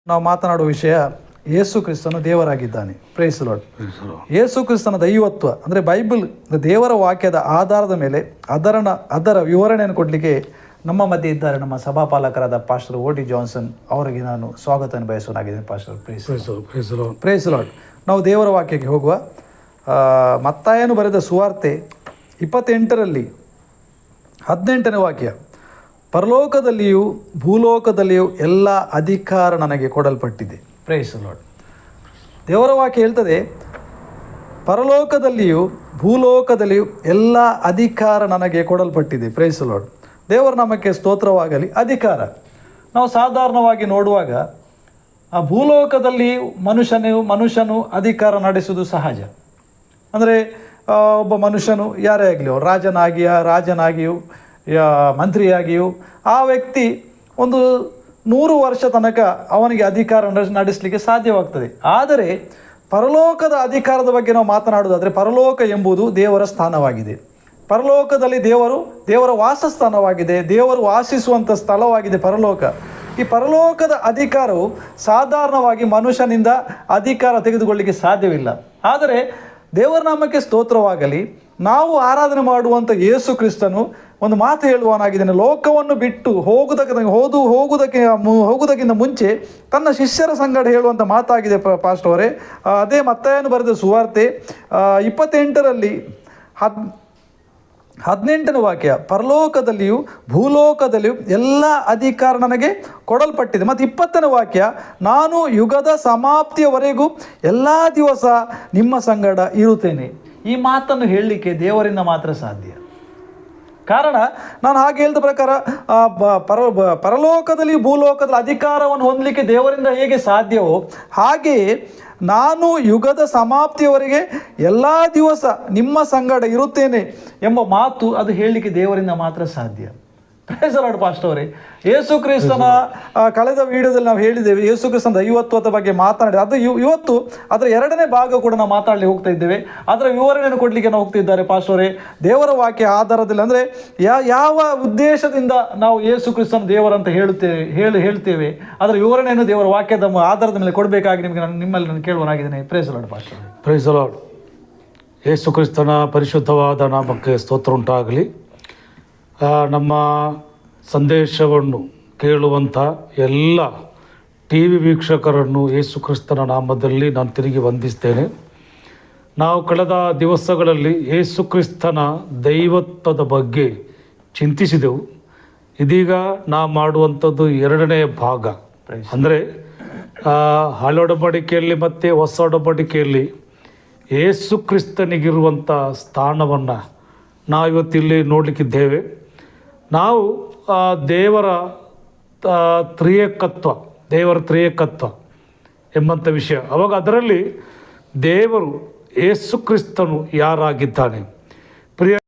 ನಾವು ಮಾತನಾಡುವ ವಿಷಯ ಯೇಸು ಕ್ರಿಸ್ತನು ದೇವರಾಗಿದ್ದಾನೆ. Price lord. ಯೇಸು ಕ್ರಿಸ್ತನ ದೈವತ್ವ ಅಂದರೆ ಬೈಬಲ್ ದೇವರ ವಾಕ್ಯದ ಆಧಾರದ ಮೇಲೆ ಅದರ ವಿವರಣೆಯನ್ನು ಕೊಡಲಿಕ್ಕೆ ನಮ್ಮ ಮಧ್ಯೆ ಇದ್ದಾರೆ ನಮ್ಮ ಸಭಾಪಾಲಕರಾದ ಪಾಸ್ಟರ್ ಓ ಡಿ ಜಾನ್ಸನ್ ಅವರಿಗೆ ನಾನು ಸ್ವಾಗತವನ್ನು ಬಯಸೋನಾಗಿದ್ದೇನೆ. Pastor praise lord. ನಾವು ದೇವರ ವಾಕ್ಯಕ್ಕೆ ಹೋಗುವ. ಮತ್ತಾಯನು ಬರೆದ ಸುವಾರ್ತೆ 28ರಲ್ಲಿ 18ನೇ ವಾಕ್ಯ, ಪರಲೋಕದಲ್ಲಿಯೂ ಭೂಲೋಕದಲ್ಲಿಯೂ ಎಲ್ಲ ಅಧಿಕಾರ ನನಗೆ ಕೊಡಲ್ಪಟ್ಟಿದೆ. Price lord. ದೇವರ ವಾಕ್ಯ ಹೇಳ್ತದೆ, ಪರಲೋಕದಲ್ಲಿಯೂ ಭೂಲೋಕದಲ್ಲಿಯೂ ಎಲ್ಲ ಅಧಿಕಾರ ನನಗೆ ಕೊಡಲ್ಪಟ್ಟಿದೆ. Price lord. ದೇವರ ನಾಮಕ್ಕೆ ಸ್ತೋತ್ರವಾಗಲಿ. ಅಧಿಕಾರ ನಾವು ಸಾಧಾರಣವಾಗಿ ನೋಡುವಾಗ ಆ ಭೂಲೋಕದಲ್ಲಿ ಮನುಷ್ಯನು ಅಧಿಕಾರ ನಡೆಸುವುದು ಸಹಜ. ಅಂದರೆ ಒಬ್ಬ ಮನುಷ್ಯನು ಯಾರೇ ಆಗಲಿ, ರಾಜನಾಗಿಯೂ ಮಂತ್ರಿಯಾಗಿಯೂ ಆ ವ್ಯಕ್ತಿ ಒಂದು 100 ವರ್ಷ ತನಕ ಅವನಿಗೆ ಅಧಿಕಾರ ನಡೆಸಲಿಕ್ಕೆ ಸಾಧ್ಯವಾಗ್ತದೆ. ಆದರೆ ಪರಲೋಕದ ಅಧಿಕಾರದ ಬಗ್ಗೆ ನಾವು ಮಾತನಾಡುವುದಾದರೆ, ಪರಲೋಕ ಎಂಬುದು ದೇವರ ಸ್ಥಾನವಾಗಿದೆ. ಪರಲೋಕದಲ್ಲಿ ದೇವರ ವಾಸಸ್ಥಾನವಾಗಿದೆ. ದೇವರು ವಾಸಿಸುವಂಥ ಸ್ಥಳವಾಗಿದೆ ಪರಲೋಕ. ಈ ಪರಲೋಕದ ಅಧಿಕಾರವು ಸಾಧಾರಣವಾಗಿ ಮನುಷ್ಯನಿಂದ ಅಧಿಕಾರ ತೆಗೆದುಕೊಳ್ಳಲಿಕ್ಕೆ ಸಾಧ್ಯವಿಲ್ಲ. ಆದರೆ ದೇವರ ನಾಮಕ್ಕೆ ಸ್ತೋತ್ರವಾಗಲಿ. ನಾವು ಆರಾಧನೆ ಮಾಡುವಂಥ ಯೇಸು ಕ್ರಿಸ್ತನು ಒಂದು ಮಾತು ಹೇಳುವನಾಗಿದ್ದಾನೆ. ಲೋಕವನ್ನು ಬಿಟ್ಟು ಹೋಗುವುದಕ್ಕಿಂತ ಮುಂಚೆ ತನ್ನ ಶಿಷ್ಯರ ಸಂಗಡ ಹೇಳುವಂಥ ಮಾತಾಗಿದೆ ಪಾಸ್ಟರ್ ಅವರೇ. ಅದೇ ಮತ್ತಾಯನು ಬರೆದ ಸುವಾರ್ತೆ 28ರಲ್ಲಿ 18ನೇ ವಾಕ್ಯ, ಪರಲೋಕದಲ್ಲಿಯೂ ಭೂಲೋಕದಲ್ಲಿಯೂ ಎಲ್ಲ ಅಧಿಕಾರ ನನಗೆ ಕೊಡಲ್ಪಟ್ಟಿದೆ. ಮತ್ತು 20ನೇ ವಾಕ್ಯ, ನಾನು ಯುಗದ ಸಮಾಪ್ತಿಯವರೆಗೂ ಎಲ್ಲ ದಿವಸ ನಿಮ್ಮ ಸಂಗಡ ಇರುತ್ತೇನೆ. ಈ ಮಾತನ್ನು ಹೇಳಲಿಕ್ಕೆ ದೇವರಿಂದ ಮಾತ್ರ ಸಾಧ್ಯ. ಕಾರಣ ನಾನು ಹಾಗೆ ಹೇಳಿದ ಪ್ರಕಾರ ಪರಲೋಕದಲ್ಲಿ ಭೂಲೋಕದಲ್ಲಿ ಅಧಿಕಾರವನ್ನು ಹೊಂದಲಿಕ್ಕೆ ದೇವರಿಂದ ಹೇಗೆ ಸಾಧ್ಯವೋ ಹಾಗೆಯೇ ನಾನು ಯುಗದ ಸಮಾಪ್ತಿಯವರೆಗೆ ಎಲ್ಲ ದಿವಸ ನಿಮ್ಮ ಸಂಗಡ ಇರುತ್ತೇನೆ ಎಂಬ ಮಾತು ಅದು ಹೇಳಲಿಕ್ಕೆ ದೇವರಿಂದ ಮಾತ್ರ ಸಾಧ್ಯ. ಪ್ರೈಸ್ ಲಾರ್ಡ್ ಪಾಸ್ಟರ್ ಅವರೇ. ಯೇಸು ಕ್ರಿಸ್ತನ ಕಳೆದ ವಿಡಿಯೋದಲ್ಲಿ ನಾವು ಹೇಳಿದ್ದೇವೆ, ಯೇಸು ಕ್ರಿಸ್ತನ ದೈವತ್ವದ ಬಗ್ಗೆ ಮಾತನಾಡಿ ಅದು ಇವತ್ತು ಅದರ 2ನೇ ಭಾಗ ಕೂಡ ನಾವು ಮಾತಾಡಲಿಕ್ಕೆ ಹೋಗ್ತಾ ಇದ್ದೇವೆ. ಅದರ ವಿವರಣೆಯನ್ನು ಕೊಡಲಿಕ್ಕೆ ನಾವು ಹೋಗ್ತಿದ್ದಾರೆ ಪಾಸ್ಟರ್ ಅವರೇ. ದೇವರ ವಾಕ್ಯ ಆಧಾರದಲ್ಲಿ ಅಂದರೆ ಯಾವ ಉದ್ದೇಶದಿಂದ ನಾವು ಯೇಸು ಕ್ರಿಸ್ತನ ದೇವರಂತ ಹೇಳ್ತೇವೆ ಅದರ ವಿವರಣೆಯನ್ನು ದೇವರ ವಾಕ್ಯದ ಆಧಾರದ ಮೇಲೆ ಕೊಡಬೇಕಾಗಿ ನಿಮ್ಮಲ್ಲಿ ನಾನು ಕೇಳುವನಾಗಿದ್ದೇನೆ. Praise lord pastor. Praise lord. Yesu ಕ್ರಿಸ್ತನ ಪರಿಶುದ್ಧವಾದ ನಾಮಕ್ಕೆ ಸ್ತೋತ್ರ ಉಂಟಾಗಲಿ. ನಮ್ಮ ಸಂದೇಶವನ್ನು ಕೇಳುವಂಥ ಎಲ್ಲ TV ವೀಕ್ಷಕರನ್ನು ಯೇಸು ಕ್ರಿಸ್ತನ ನಾಮದಲ್ಲಿ ನಾನು ತಿರುಗಿ ವಂದಿಸ್ತೇನೆ. ನಾವು ಕಳೆದ ದಿವಸಗಳಲ್ಲಿ ಯೇಸು ಕ್ರಿಸ್ತನ ದೈವತ್ವದ ಬಗ್ಗೆ ಚಿಂತಿಸಿದೆವು. ಇದೀಗ ನಾವು ಮಾಡುವಂಥದ್ದು 2ನೇ ಭಾಗ. ಅಂದರೆ ಹಳೆ ಒಡಂಬಡಿಕೆಯಲ್ಲಿ ಮತ್ತು ಹೊಸ ಒಡಂಬಡಿಕೆಯಲ್ಲಿ ಯೇಸು ಕ್ರಿಸ್ತನಿಗಿರುವಂಥ ಸ್ಥಾನವನ್ನು ನಾವಿವತ್ತಿಲ್ಲಿ ನೋಡಲಿಕ್ಕಿದ್ದೇವೆ. ನಾವು ದೇವರ ತ್ರಿಯೇಕತ್ವ ಎಂಬಂಥ ವಿಷಯ. ಅವಾಗ ಅದರಲ್ಲಿ ದೇವರು ಯೇಸು ಕ್ರಿಸ್ತನು ಯಾರಾಗಿದ್ದಾನೆ, ಪ್ರಿಯ